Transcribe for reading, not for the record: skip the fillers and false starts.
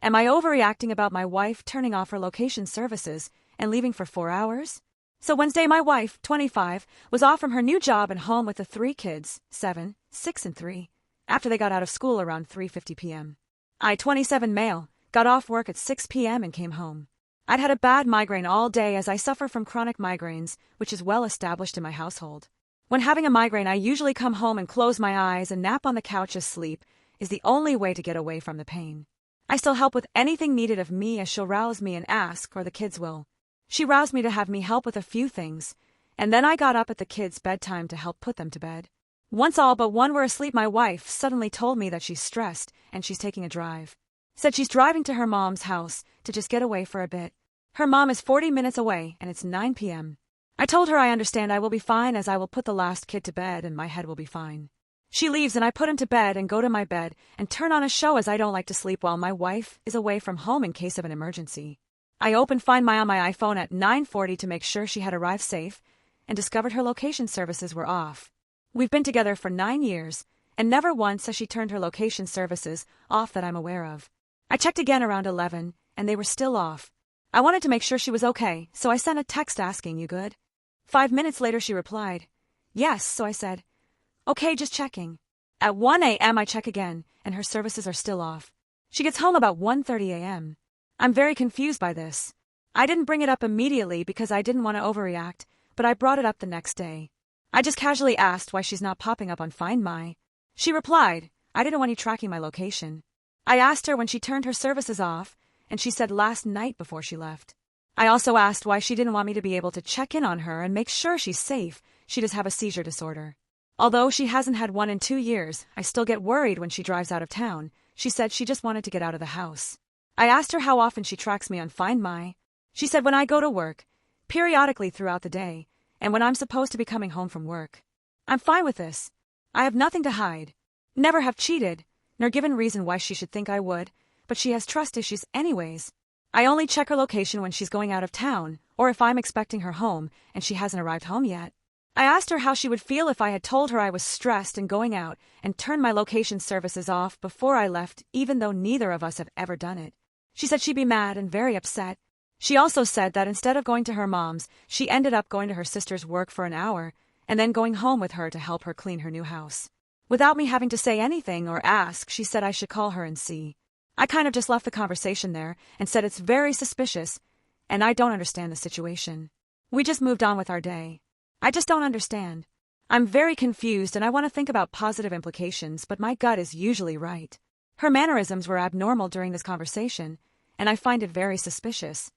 Am I overreacting about my wife turning off her location services and leaving for 4 hours? So Wednesday, my wife, 25, was off from her new job and home with the 3 kids, 7, 6, and 3, after they got out of school around 3:50 p.m. I, 27 male, got off work at 6 p.m. and came home. I'd had a bad migraine all day as I suffer from chronic migraines, which is well established in my household. When having a migraine, I usually come home and close my eyes and nap on the couch as sleep is the only way to get away from the pain. I still help with anything needed of me as she'll rouse me and ask, or the kids will. She roused me to have me help with a few things, and then I got up at the kids' bedtime to help put them to bed. Once all but one were asleep, my wife suddenly told me that she's stressed and she's taking a drive. Said she's driving to her mom's house to just get away for a bit. Her mom is 40 minutes away and it's 9 p.m. I told her I understand I will be fine as I will put the last kid to bed and my head will be fine. She leaves and I put him to bed and go to my bed and turn on a show as I don't like to sleep while my wife is away from home in case of an emergency. I opened Find My on my iPhone at 9:40 to make sure she had arrived safe and discovered her location services were off. We've been together for 9 years and never once has she turned her location services off that I'm aware of. I checked again around 11 and they were still off. I wanted to make sure she was okay, so I sent a text asking, "You good?" 5 minutes later she replied, "Yes," so I said, "Okay, just checking." At 1 a.m. I check again, and her services are still off. She gets home about 1:30 a.m. I'm very confused by this. I didn't bring it up immediately because I didn't want to overreact, but I brought it up the next day. I just casually asked why she's not popping up on Find My. She replied, "I didn't want you tracking my location." I asked her when she turned her services off, and she said last night before she left. I also asked why she didn't want me to be able to check in on her and make sure she's safe. She does have a seizure disorder. Although she hasn't had one in 2 years, I still get worried when she drives out of town. She said she just wanted to get out of the house. I asked her how often she tracks me on Find My. She said when I go to work, periodically throughout the day, and when I'm supposed to be coming home from work. I'm fine with this. I have nothing to hide. Never have cheated, nor given reason why she should think I would, but she has trust issues anyways. I only check her location when she's going out of town, or if I'm expecting her home and she hasn't arrived home yet. I asked her how she would feel if I had told her I was stressed and going out and turned my location services off before I left, even though neither of us have ever done it. She said she'd be mad and very upset. She also said that instead of going to her mom's, she ended up going to her sister's work for an hour and then going home with her to help her clean her new house. Without me having to say anything or ask, she said I should call her and see. I kind of just left the conversation there and said it's very suspicious and I don't understand the situation. We just moved on with our day. I just don't understand. I'm very confused and I want to think about positive implications, but my gut is usually right. Her mannerisms were abnormal during this conversation, and I find it very suspicious.